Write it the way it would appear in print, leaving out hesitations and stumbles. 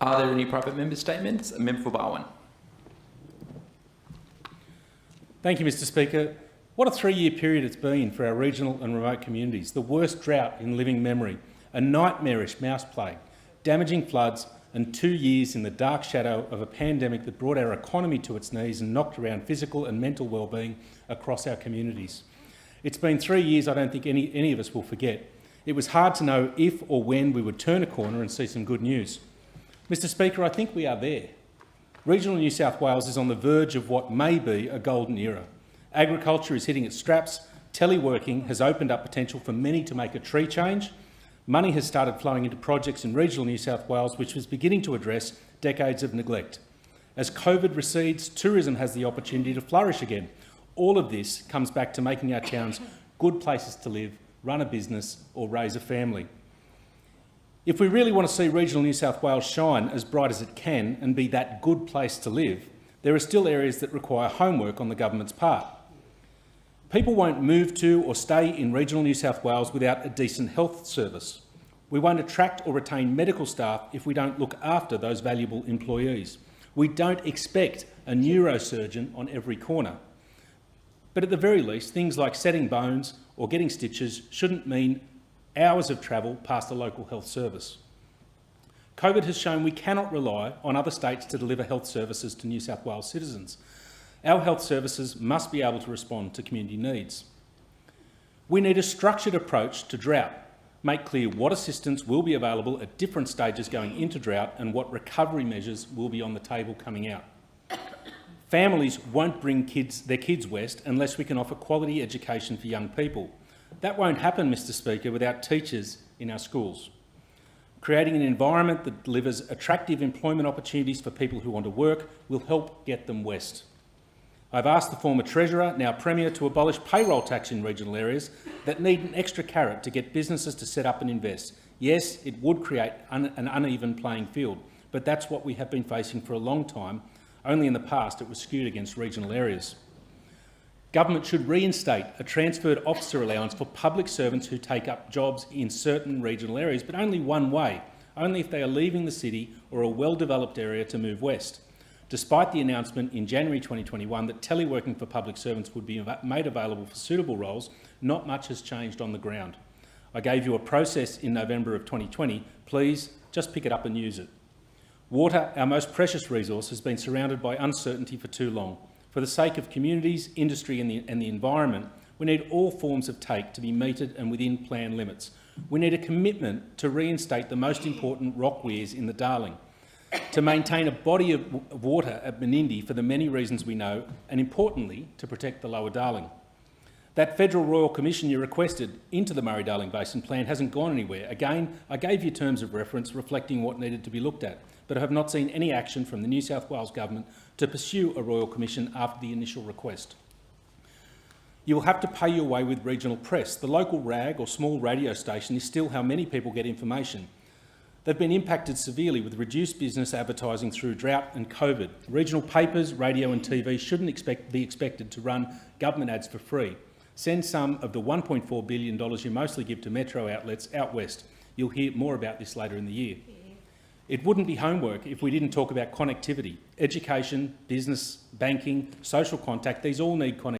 Are there any private member statements? Member for Barwon. Thank you, Mr Speaker. What a 3-year period it's been for our regional and remote communities. The worst drought in living memory, a nightmarish mouse plague, damaging floods, and 2 years in the dark shadow of a pandemic that brought our economy to its knees and knocked around physical and mental wellbeing across our communities. It's been 3 years I don't think any of us will forget. It was hard to know if or when we would turn a corner and see some good news. Mr Speaker, I think we are there. Regional New South Wales is on the verge of what may be a golden era. Agriculture is hitting its straps, teleworking has opened up potential for many to make a tree change, money has started flowing into projects in regional New South Wales which was beginning to address decades of neglect. As COVID recedes, tourism has the opportunity to flourish again. All of this comes back to making our towns good places to live, run a business or raise a family. If we really want to see regional New South Wales shine as bright as it can and be that good place to live, there are still areas that require homework on the government's part. People won't move to or stay in regional New South Wales without a decent health service. We won't attract or retain medical staff if we don't look after those valuable employees. We don't expect a neurosurgeon on every corner. But at the very least, things like setting bones or getting stitches shouldn't mean hours of travel past a local health service. COVID has shown we cannot rely on other states to deliver health services to New South Wales citizens. Our health services must be able to respond to community needs. We need a structured approach to drought, make clear what assistance will be available at different stages going into drought and what recovery measures will be on the table coming out. Families won't bring their kids west unless we can offer quality education for young people. That won't happen, Mr Speaker, without teachers in our schools. Creating an environment that delivers attractive employment opportunities for people who want to work will help get them west. I've asked the former Treasurer, now Premier, to abolish payroll tax in regional areas that need an extra carrot to get businesses to set up and invest. Yes, it would create an uneven playing field, but that's what we have been facing for a long time. Only in the past it was skewed against regional areas. Government should reinstate a transferred officer allowance for public servants who take up jobs in certain regional areas, but only one way, only if they are leaving the city or a well-developed area to move west. Despite the announcement in January 2021 that teleworking for public servants would be made available for suitable roles, not much has changed on the ground. I gave you a process in November of 2020. Please just pick it up and use it. Water, our most precious resource, has been surrounded by uncertainty for too long. For the sake of communities, industry and the environment, we need all forms of take to be metered and within plan limits. We need a commitment to reinstate the most important rock weirs in the Darling, to maintain a body of water at Menindee for the many reasons we know, and importantly, to protect the lower Darling. That Federal Royal Commission you requested into the Murray-Darling Basin Plan hasn't gone anywhere. Again, I gave you terms of reference reflecting what needed to be looked at, but I have not seen any action from the New South Wales Government to pursue a Royal Commission after the initial request. You will have to pay your way with regional press. The local rag or small radio station is still how many people get information. They've been impacted severely with reduced business advertising through drought and COVID. Regional papers, radio and TV shouldn't be expected to run government ads for free. Send some of the $1.4 billion you mostly give to metro outlets out west. You'll hear more about this later in the year. It wouldn't be homework if we didn't talk about connectivity. Education, business, banking, social contact, these all need connectivity.